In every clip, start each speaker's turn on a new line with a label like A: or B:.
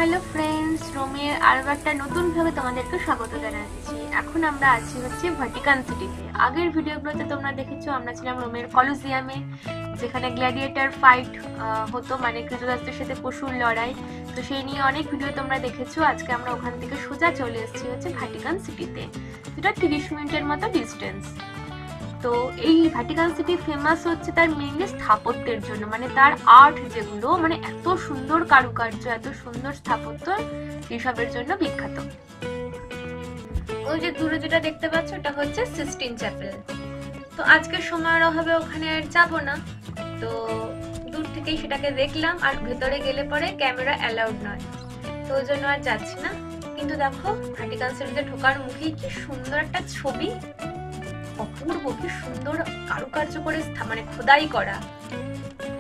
A: Hello friends, রোমের আরও একটা নতুন ভাবে তোমাদেরকে স্বাগত জানাচ্ছি। এখন আমরা আছি হচ্ছে ভাটিকান সিটিতে। আগের ভিডিওগুলোতে তোমরা দেখেছো আমরা ছিলাম রোমের কলোসিয়ামে, যেখানে গ্ল্যাডিয়েটর ফাইট হতো, মানে ক্রিটোদাসদের সাথে পশুর লড়াই। তো সেই নিয়ে অনেক ভিডিও তোমরা দেখেছো। আজকে আমরা ওখান থেকে সোজা চলে এসেছি হচ্ছে ভাটিকান সিটিতে, যেটা 30 মিনিটের মতো ডিস্টেন্স। তো এই ভাটিকান সিটি ফেমাস হচ্ছে তার মেইনলি স্থাপত্যের জন্য, মানে তার আর্ট যেগুলো, মানে এত সুন্দর কারুকার্য, এত সুন্দর স্থাপত্য, এইসবের জন্য বিখ্যাত। ওই যে দূরে যেটা দেখতে পাচ্ছ ওটা হচ্ছে সিস্টিন চ্যাপেল। তো আজকের সময়ের অভাবে ওখানে আর যাবো না, তো দূর থেকেই সেটাকে দেখলাম। আর ভেতরে গেলে পরে ক্যামেরা অ্যালাউড নয়, তো ওই জন্য আর যাচ্ছি না। কিন্তু দেখো ভাটিকান সিটিতে ঢোকার মুখেই কি সুন্দর একটা ছবি, অপূর্ব, কি সুন্দর কারুকার্য করে মানে খোদাই করা,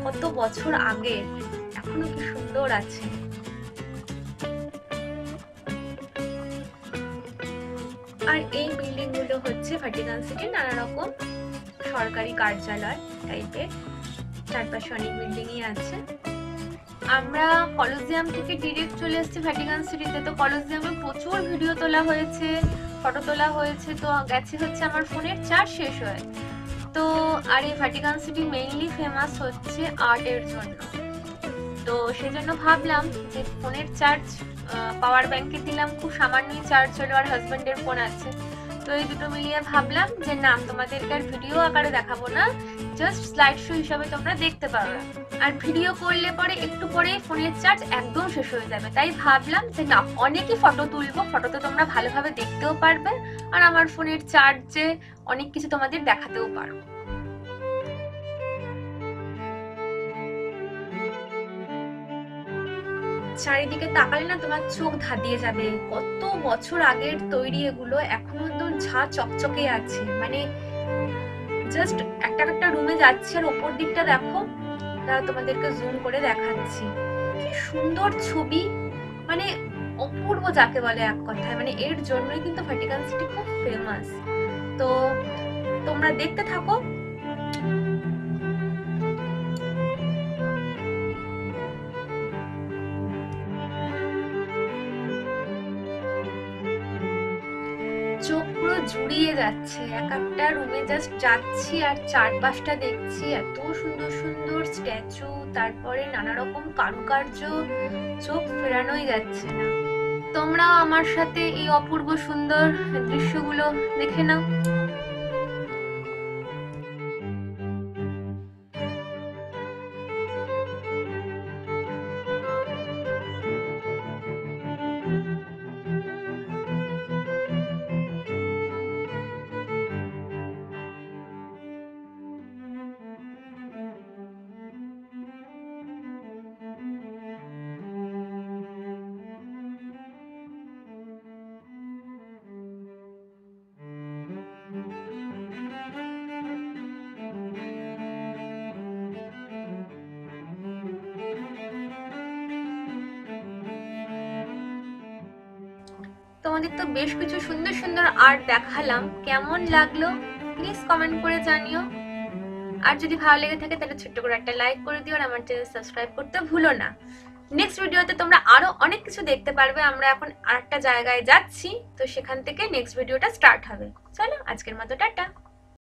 A: কত বছর আগে, এখনো কি সুন্দর আছে। আর এই বিল্ডিং গুলো হচ্ছে ভাটিকান সিটির নানা রকম সরকারি কার্যালয় টাইপের, চারপাশে অনেক বিল্ডিংই আছে। আমরা কলোসিয়াম থেকে ডিরেক্ট চলে এসেছি ভাটিকান সিটিতে। তো কলোসিয়ামে প্রচুর ভিডিও তোলা হয়েছে, ফটো তোলা হয়েছে। তো গেছে হচ্ছে আমার ফোনের চার্জ শেষ হয়ে। তো আর এই ভাটিকান সিটি মেইনলি ফেমাস হচ্ছে আর্টের জন্য। তো সেজন্য ভাবলাম যে ফোনের চার্জ পাওয়ার ব্যাংকে দিলাম, খুব সামান্যই চার্জ হলো, আর হাজবেন্ডের ফোন আছে। তো এই দুটো মিলিয়ে ভাবলাম যে না, তোমাদেরকে আর ভিডিও আকারে দেখাবো না, জাস্ট স্লাইড শো হিসাবে তোমরা দেখতে পারো। আর ভিডিও করলে পরে একটু পরে ফোনের চার্জ একদম শেষ হয়ে যাবে, তাই ভাবলাম যে না, অনেকই ফটো তুলবো, ফটো তো তোমরা ভালোভাবে দেখতেও পারবে, আর আমার ফোনের চার্জে অনেক কিছু তোমাদের দেখাতেও পারবো। চারিদিকে তাকালে না তোমার চোখ ধাঁধিয়ে যাবে, কত বছর আগের তৈরি এগুলো, এখনো তো ঝা চকচকে আছে। মানে জাস্ট একটা একটা রুমে যাচ্ছি, আর ওপর দিকটা দেখো, তোমাদেরকে জুম করে দেখাচ্ছি, কি সুন্দর ছবি, মানে অপূর্ব যাকে বলে এক কথায়। মানে এর জন্যই কিন্তু ভাটিকান সিটি খুব ফেমাস। তো তোমরা দেখতে থাকো। চোখ পুরো জুড়িয়ে যাচ্ছে, এক একটা রুমে জাস্ট যাচ্ছি আর চারপাশটা দেখছি, এত সুন্দর সুন্দর স্ট্যাচু, তারপরে নানা রকম কারুকার্য, চোখ ফেরানোই যাচ্ছে না। তোমরাও আমার সাথে এই অপূর্ব সুন্দর দৃশ্যগুলো দেখে নাও। তোমাদের তো বেশ কিছু সুন্দর সুন্দর আর্ট দেখালাম, কেমন লাগলো প্লিজ কমেন্ট করে জানিও। আর যদি ভালো লেগে থাকে তাহলে ছোট্ট করে একটা লাইক করে দিও, আর আমার চ্যানেল সাবস্ক্রাইব করতে ভুলো না। নেক্সট ভিডিওতে তোমরা আরো অনেক কিছু দেখতে পারবে। আমরা এখন আরেকটা জায়গায় যাচ্ছি, তো সেখান থেকে নেক্সট ভিডিওটা স্টার্ট হবে। চলো আজকের মতো টাটা।